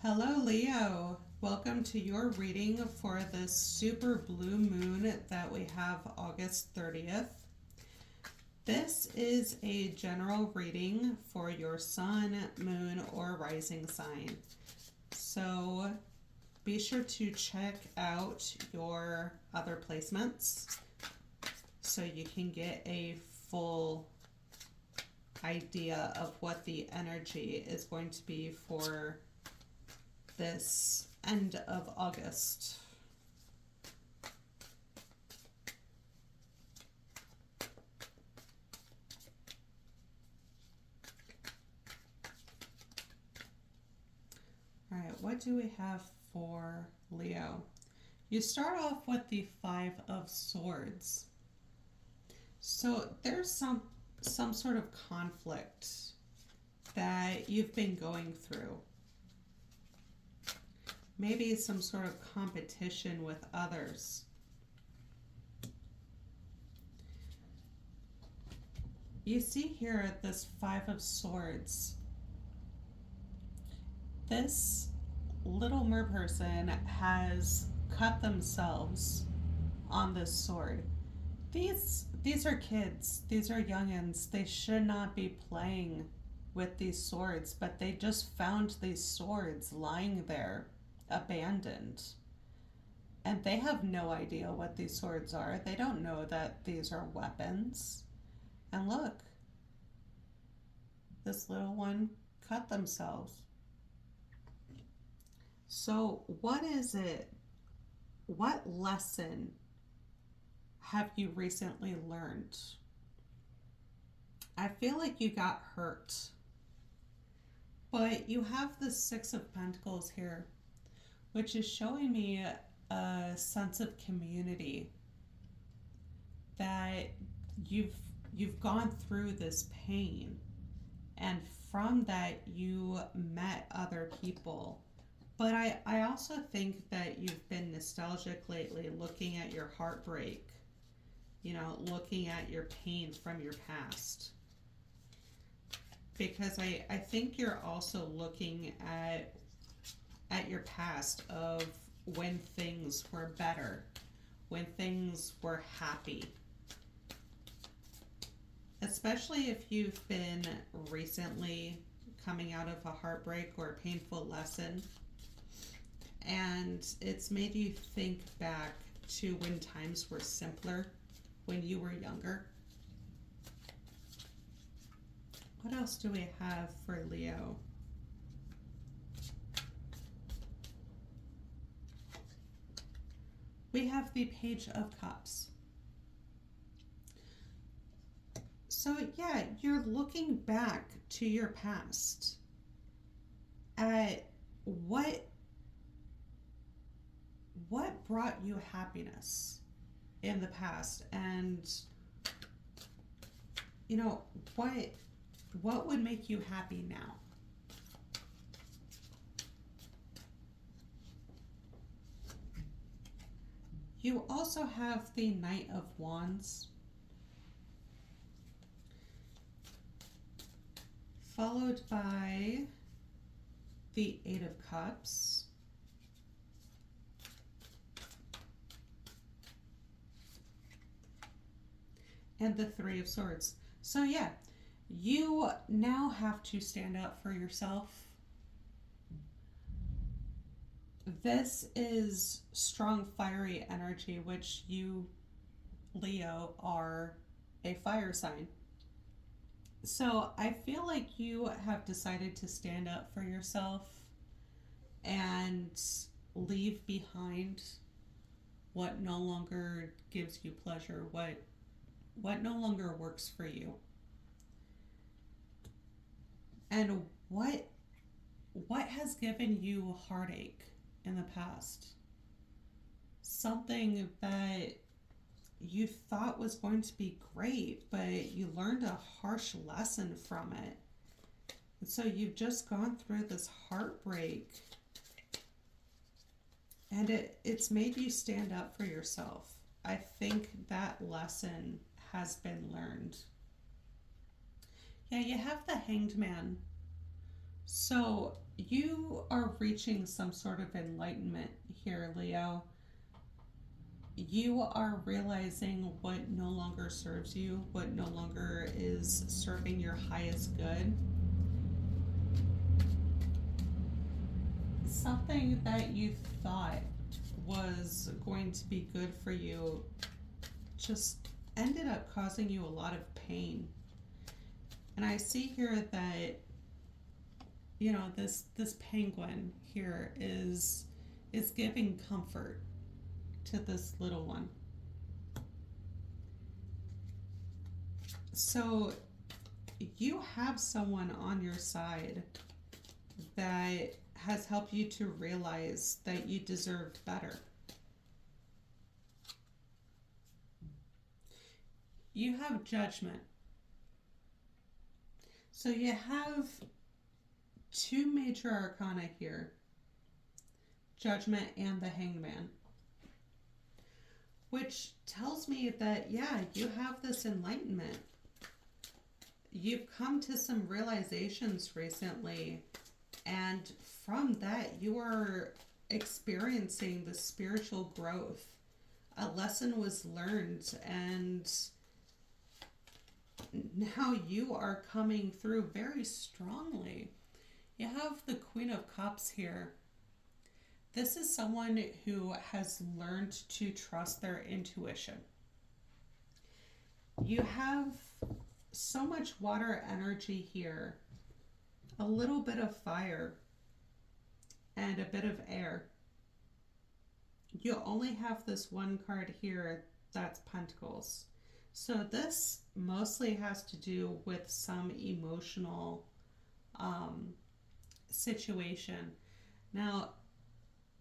Hello, Leo. Welcome to your reading for this super blue moon that we have August 30th. This is a general reading for your sun, moon, or rising sign. So be sure to check out your other placements so you can get a full idea of what the energy is going to be for this end of August. All right, what do we have for Leo? You start off with the Five of Swords. So there's some sort of conflict that you've been going through. Maybe some sort of competition with others. You see here this Five of Swords. This little merperson has cut themselves on this sword. These are kids. These are youngins. They should not be playing with these swords, but they just found these swords lying there, abandoned. And they have no idea what these swords are. They don't know that these are weapons. And look, this little one cut themselves. So, what is it? What lesson have you recently learned? I feel like you got hurt. But you have the Six of Pentacles here, which is showing me a sense of community, that you've gone through this pain, and from that you met other people. But I also think that you've been nostalgic lately, looking at your heartbreak, looking at your pain from your past. Because I think you're also looking at your past of when things were better, when things were happy. Especially if you've been recently coming out of a heartbreak or a painful lesson, and it's made you think back to when times were simpler, when you were younger. What else do we have for Leo? We have the Page of Cups. So yeah, you're looking back to your past at what brought you happiness in the past, and what would make you happy now. You also have the Knight of Wands, followed by the Eight of Cups, and the Three of Swords. So yeah, you now have to stand up for yourself. This is strong fiery energy, which you, Leo, are a fire sign. So I feel like you have decided to stand up for yourself and leave behind what no longer gives you pleasure, what no longer works for you. And what has given you heartache in the past? Something that you thought was going to be great, but you learned a harsh lesson from it. And so you've just gone through this heartbreak, and it's made you stand up for yourself. I think that lesson has been learned. Yeah, you have the Hanged Man, So you are reaching some sort of enlightenment here, Leo. You are realizing what no longer serves you, what no longer is serving your highest good. Something that you thought was going to be good for you just ended up causing you a lot of pain. And I see here that this penguin here is giving comfort to this little one. So you have someone on your side that has helped you to realize that you deserved better. You have judgment. So you have two major arcana here, judgment and the hangman, which tells me that, yeah, you have this enlightenment. You've come to some realizations recently, and from that, you are experiencing the spiritual growth. A lesson was learned, and now you are coming through very strongly. You have the Queen of Cups here. This is someone who has learned to trust their intuition. You have so much water energy here, a little bit of fire, and a bit of air. You only have this one card here that's Pentacles. So this mostly has to do with some emotional situation. Now,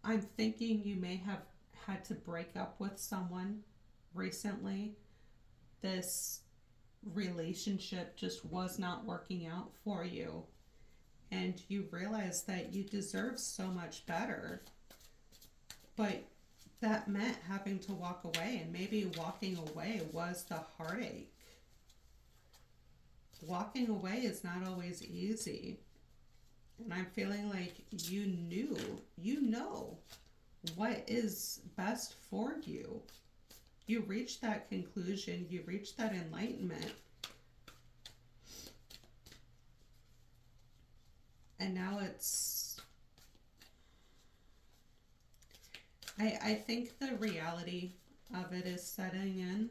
I'm thinking you may have had to break up with someone recently. This relationship just was not working out for you, and you realize that you deserve so much better, but that meant having to walk away, and maybe walking away was the heartache. Walking away is not always easy, and I'm feeling like you know what is best for you. You reached that conclusion, you reached that enlightenment, and now I think the reality of it is setting in.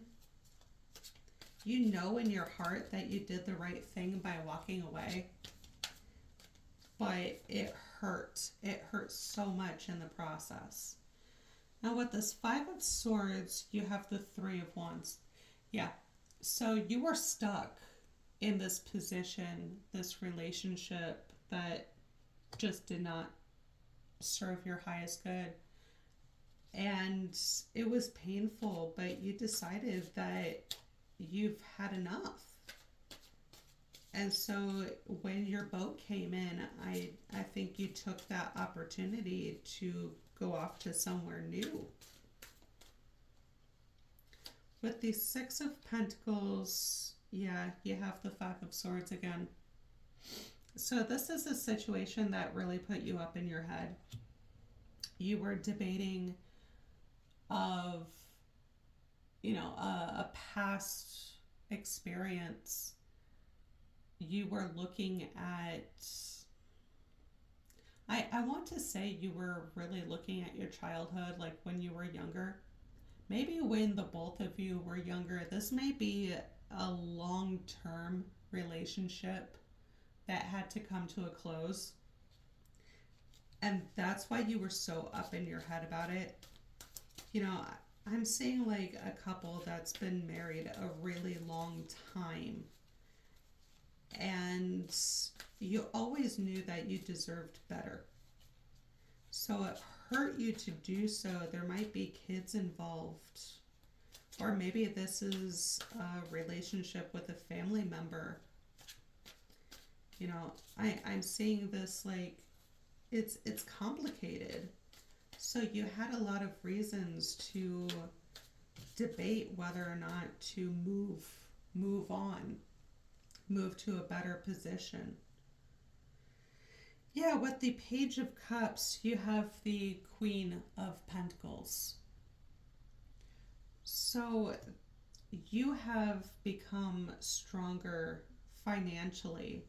You know in your heart that you did the right thing by walking away, but it hurt. It hurt so much in the process. Now with this Five of Swords, you have the Three of Wands. Yeah, so you were stuck in this position, this relationship that just did not serve your highest good. And it was painful, but you decided that you've had enough. And so when your boat came in, I think you took that opportunity to go off to somewhere new. With the Six of Pentacles, yeah, you have the Five of Swords again. So this is a situation that really put you up in your head. You were debating of, a past experience. You were looking at, I want to say you were really looking at your childhood, like when you were younger. Maybe when the both of you were younger, this may be a long-term relationship that had to come to a close. And that's why you were so up in your head about it. I'm seeing like a couple that's been married a really long time. And you always knew that you deserved better. So it hurt you to do so. There might be kids involved. Or maybe this is a relationship with a family member. I'm seeing this like it's complicated. So you had a lot of reasons to debate whether or not to move on, move to a better position. Yeah, with the Page of Cups, you have the Queen of Pentacles. So you have become stronger financially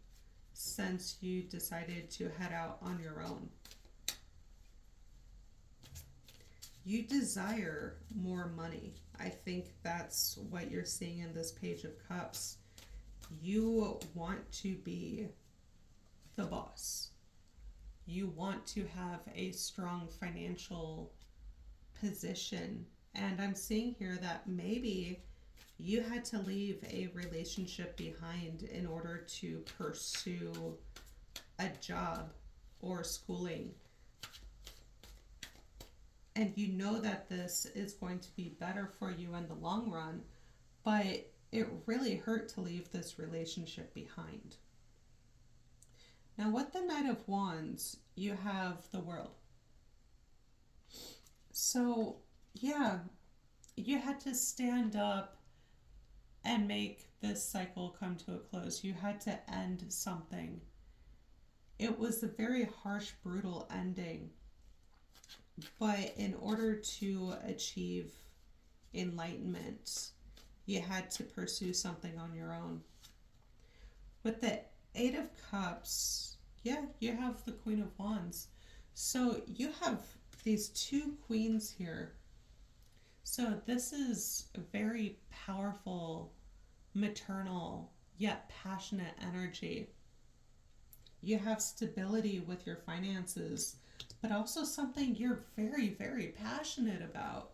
since you decided to head out on your own. You desire more money. I think that's what you're seeing in this Page of Cups. You want to be the boss. You want to have a strong financial position. And I'm seeing here that maybe you had to leave a relationship behind in order to pursue a job or schooling. And you know that this is going to be better for you in the long run, but it really hurt to leave this relationship behind. Now, with the Knight of Wands, you have the World. So, yeah, you had to stand up and make this cycle come to a close. You had to end something. It was a very harsh, brutal ending. But in order to achieve enlightenment, you had to pursue something on your own. With the Eight of Cups, yeah, you have the Queen of Wands. So you have these two queens here. So this is a very powerful, maternal, yet passionate energy. You have stability with your finances, but also something you're very, very passionate about.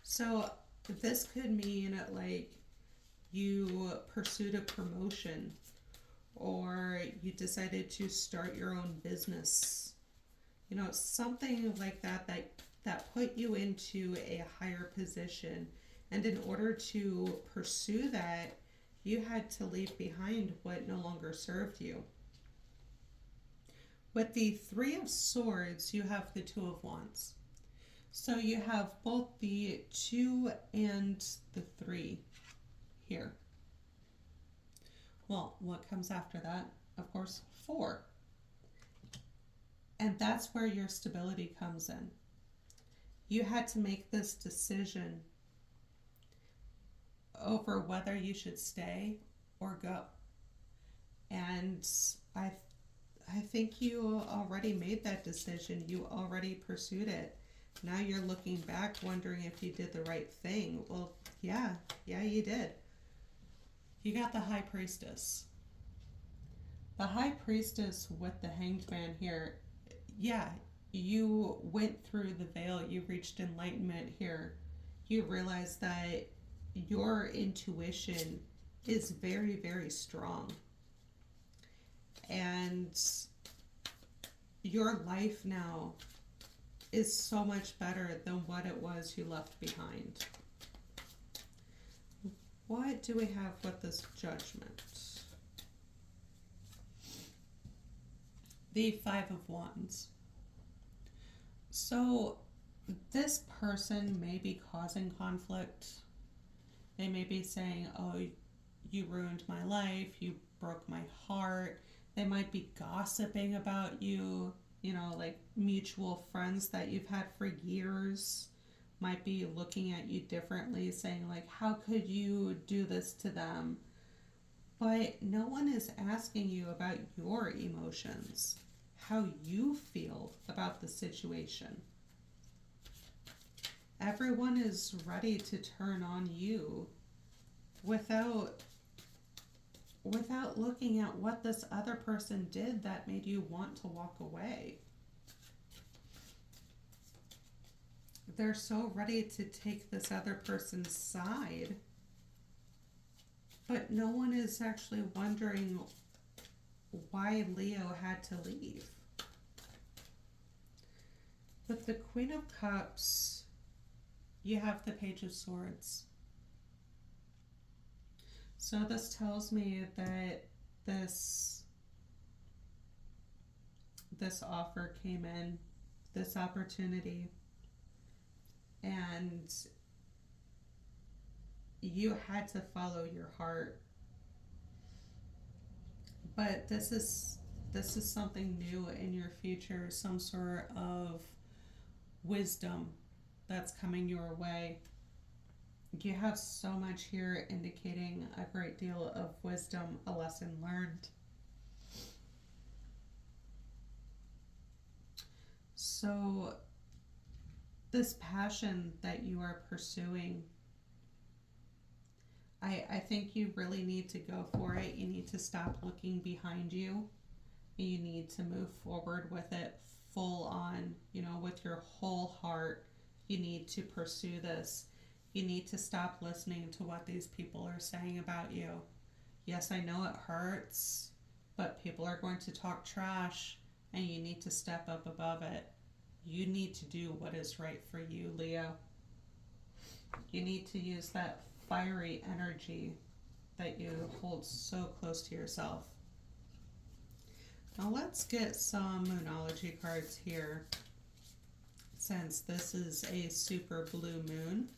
So this could mean like you pursued a promotion or you decided to start your own business. You know, something like that put you into a higher position. And in order to pursue that, you had to leave behind what no longer served you. With the Three of Swords, you have the Two of Wands. So you have both the 2 and the 3 here. Well, what comes after that? Of course, 4. And that's where your stability comes in. You had to make this decision over whether you should stay or go. And I think you already made that decision. You already pursued it. Now you're looking back wondering if you did the right thing. Well, yeah, you did. You got the High Priestess. The High Priestess with the Hanged Man here, yeah, you went through the veil. You reached enlightenment here. You realized that your intuition is very, very strong. And your life now is so much better than what it was you left behind. What do we have with this Judgment? The Five of Wands. So this person may be causing conflict. They may be saying, oh, you ruined my life, you broke my heart. They might be gossiping about you, you know, like mutual friends that you've had for years might be looking at you differently, saying like, how could you do this to them? But no one is asking you about your emotions, how you feel about the situation. Everyone is ready to turn on you without looking at what this other person did that made you want to walk away. They're so ready to take this other person's side, but no one is actually wondering why Leo had to leave. With the Queen of Cups, you have the Page of Swords. So this tells me that this offer came in, this opportunity, and you had to follow your heart. But this is this is something new in your future, some sort of wisdom that's coming your way. You have so much here indicating a great deal of wisdom, a lesson learned. So, this passion that you are pursuing, I think you really need to go for it. You need to stop looking behind you. You need to move forward with it full on, with your whole heart. You need to pursue this. You need to stop listening to what these people are saying about you. Yes, I know it hurts, but people are going to talk trash, and you need to step up above it. You need to do what is right for you, Leo. You need to use that fiery energy that you hold so close to yourself. Now let's get some Moonology cards here, since this is a super blue moon.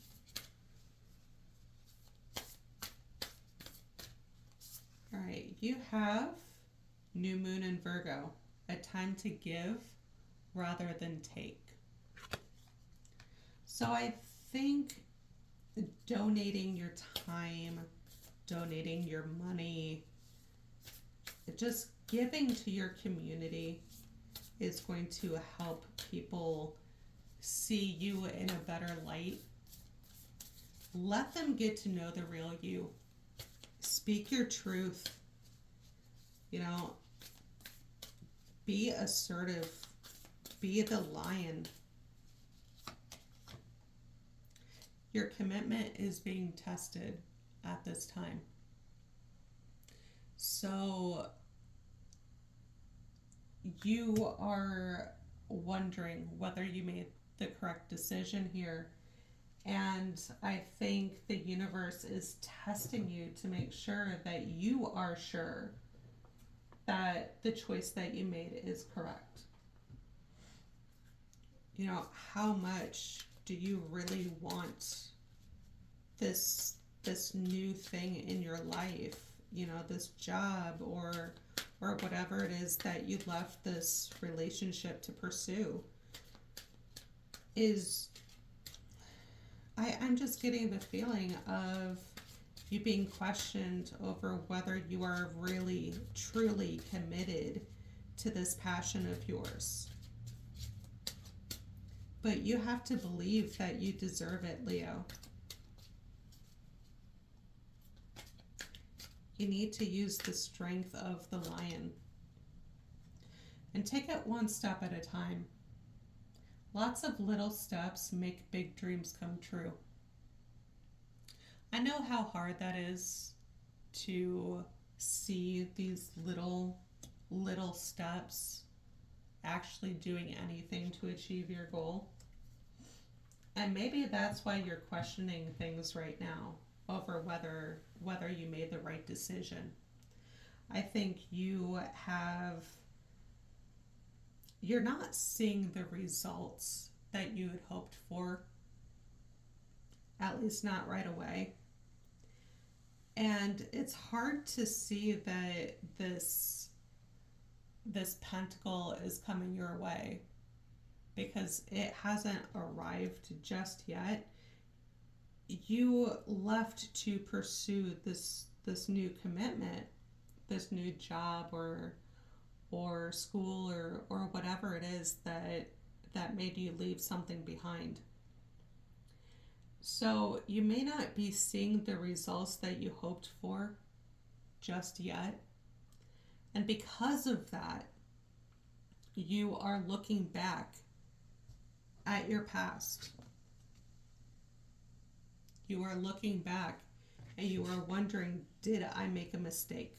All right, you have New Moon in Virgo, a time to give rather than take. So I think donating your time, donating your money, just giving to your community is going to help people see you in a better light. Let them get to know the real you. Speak your truth. Be assertive. Be the lion. Your commitment is being tested at this time. So you are wondering whether you made the correct decision here. And I think the universe is testing you to make sure that you are sure that the choice that you made is correct. How much do you really want this new thing in your life? This job or whatever it is that you left this relationship to pursue. I'm just getting the feeling of you being questioned over whether you are really, truly committed to this passion of yours. But you have to believe that you deserve it, Leo. You need to use the strength of the lion and take it one step at a time. Lots of little steps make big dreams come true. I know how hard that is to see these little steps actually doing anything to achieve your goal. And maybe that's why you're questioning things right now over whether you made the right decision. I think you're not seeing the results that you had hoped for, at least not right away. And it's hard to see that this pentacle is coming your way because it hasn't arrived just yet. You left to pursue this new commitment, this new job or school or whatever it is that made you leave something behind. So you may not be seeing the results that you hoped for just yet. And because of that, you are looking back at your past. You are looking back and you are wondering, did I make a mistake?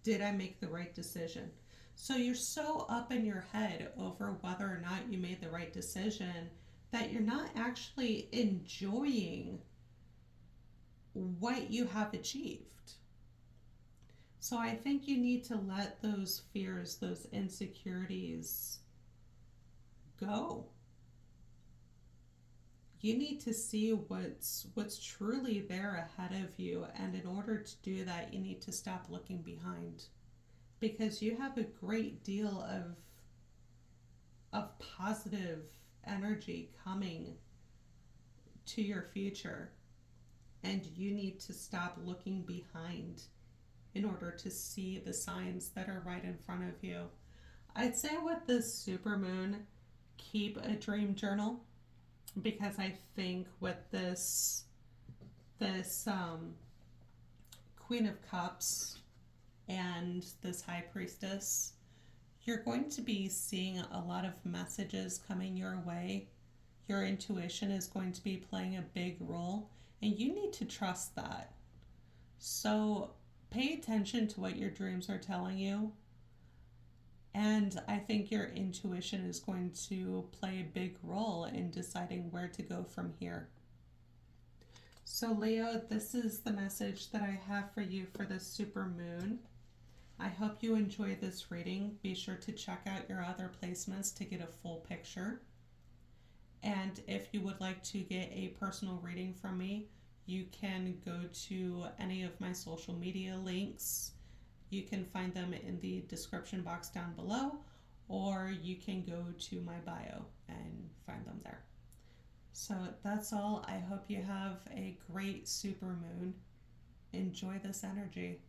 Did I make the right decision? So you're so up in your head over whether or not you made the right decision that you're not actually enjoying what you have achieved. So I think you need to let those fears, those insecurities go. You need to see what's truly there ahead of you, and in order to do that, you need to stop looking behind. because you have a great deal of positive energy coming to your future, and you need to stop looking behind in order to see the signs that are right in front of you. I'd say with this supermoon, keep a dream journal, because I think with this Queen of Cups and this High Priestess, you're going to be seeing a lot of messages coming your way. Your intuition is going to be playing a big role, and you need to trust that. So pay attention to what your dreams are telling you. And I think your intuition is going to play a big role in deciding where to go from here. So Leo, this is the message that I have for you for this super moon. I hope you enjoy this reading. Be sure to check out your other placements to get a full picture. And if you would like to get a personal reading from me, you can go to any of my social media links. You can find them in the description box down below, or you can go to my bio and find them there. So that's all. I hope you have a great super moon. Enjoy this energy.